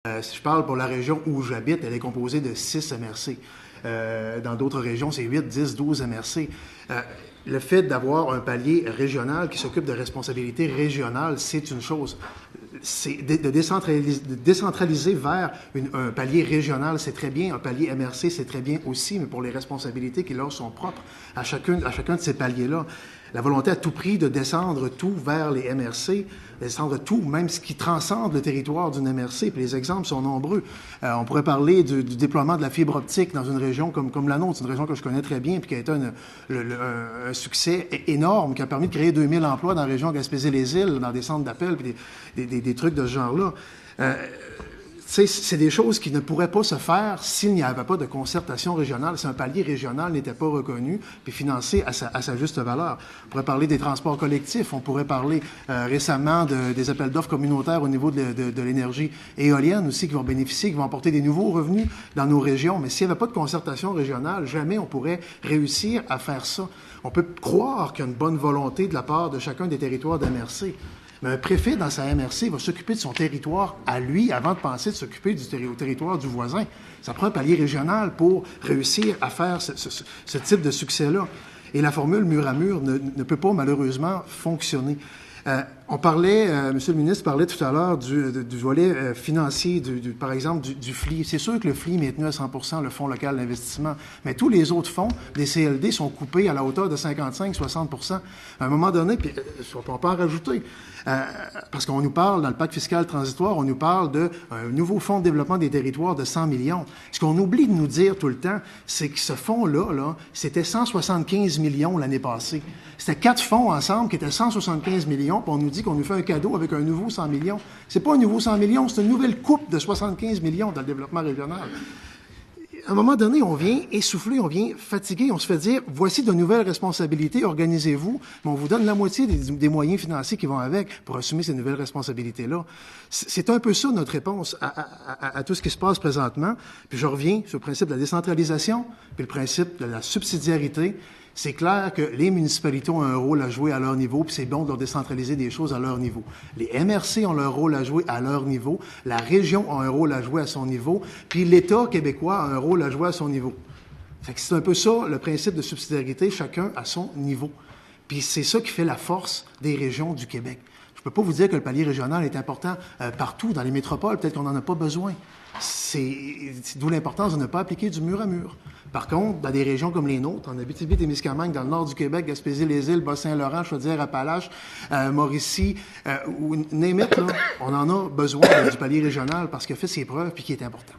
Si je parle pour la région où j'habite, elle est composée de 6 MRC. Dans d'autres régions, c'est 8, 10, 12 MRC. Le fait d'avoir un palier régional qui s'occupe de responsabilités régionales, c'est une chose. C'est de décentraliser vers un palier régional, c'est très bien. Un palier MRC, c'est très bien aussi, mais pour les responsabilités qui leur sont propres à chacun de ces paliers-là. La volonté à tout prix de descendre tout vers les MRC, descendre tout, même ce qui transcende le territoire d'une MRC, puis les exemples sont nombreux. On pourrait parler du déploiement de la fibre optique dans une région comme la nôtre. C'est une région que je connais très bien, puis qui a été un succès énorme, qui a permis de créer 2000 emplois dans la région Gaspésie-les-Îles, dans des centres d'appel, puis des trucs de ce genre-là. C'est des choses qui ne pourraient pas se faire s'il n'y avait pas de concertation régionale, si un palier régional n'était pas reconnu puis financé à sa juste valeur. On pourrait parler des transports collectifs, on pourrait parler récemment des appels d'offres communautaires au niveau de l'énergie éolienne aussi qui vont bénéficier, qui vont apporter des nouveaux revenus dans nos régions. Mais s'il n'y avait pas de concertation régionale, jamais on pourrait réussir à faire ça. On peut croire qu'il y a une bonne volonté de la part de chacun des territoires d'MRC. Mais un préfet, dans sa MRC, va s'occuper de son territoire à lui avant de penser de s'occuper du territoire du voisin. Ça prend un palier régional pour réussir à faire ce type de succès-là. Et la formule mur à mur ne peut pas, malheureusement, fonctionner. On parlait, Monsieur le ministre parlait tout à l'heure du volet financier, par exemple, du FLI. C'est sûr que le FLI est maintenu à 100%, le Fonds local d'investissement, mais tous les autres fonds des CLD sont coupés à la hauteur de 55-60%. À un moment donné, puis on peut en rajouter, parce qu'on nous parle, dans le pacte fiscal transitoire, on nous parle d'un nouveau fonds de développement des territoires de 100 millions. Ce qu'on oublie de nous dire tout le temps, c'est que ce fonds-là, c'était 175 millions l'année passée. C'était 4 fonds ensemble qui étaient 175 millions, puis on nous dit qu'on nous fait un cadeau avec un nouveau 100 millions. C'est pas un nouveau 100 millions, c'est une nouvelle coupe de 75 millions dans le développement régional. À un moment donné, on vient essouffler, on vient fatiguer, on se fait dire, voici de nouvelles responsabilités, organisez-vous, mais on vous donne la moitié des moyens financiers qui vont avec pour assumer ces nouvelles responsabilités-là. C'est un peu ça notre réponse à tout ce qui se passe présentement. Puis je reviens sur le principe de la décentralisation, puis le principe de la subsidiarité. C'est clair que les municipalités ont un rôle à jouer à leur niveau, puis c'est bon de leur décentraliser des choses à leur niveau. Les MRC ont leur rôle à jouer à leur niveau, la région a un rôle à jouer à son niveau, puis l'État québécois a un rôle à jouer à son niveau. Fait que c'est un peu ça, le principe de subsidiarité, chacun à son niveau. Puis c'est ça qui fait la force des régions du Québec. Je ne peux pas vous dire que le palier régional est important partout, dans les métropoles, peut-être qu'on n'en a pas besoin. C'est d'où l'importance de ne pas appliquer du mur à mur. Par contre, dans des régions comme les nôtres, en Abitibi-Témiscamingue, dans le nord du Québec, Gaspésie-les-Îles, Bas-Saint-Laurent, Chaudière-Appalaches, Mauricie, ou name it, là, on en a besoin du palier régional parce qu'il a fait ses preuves et qui est important.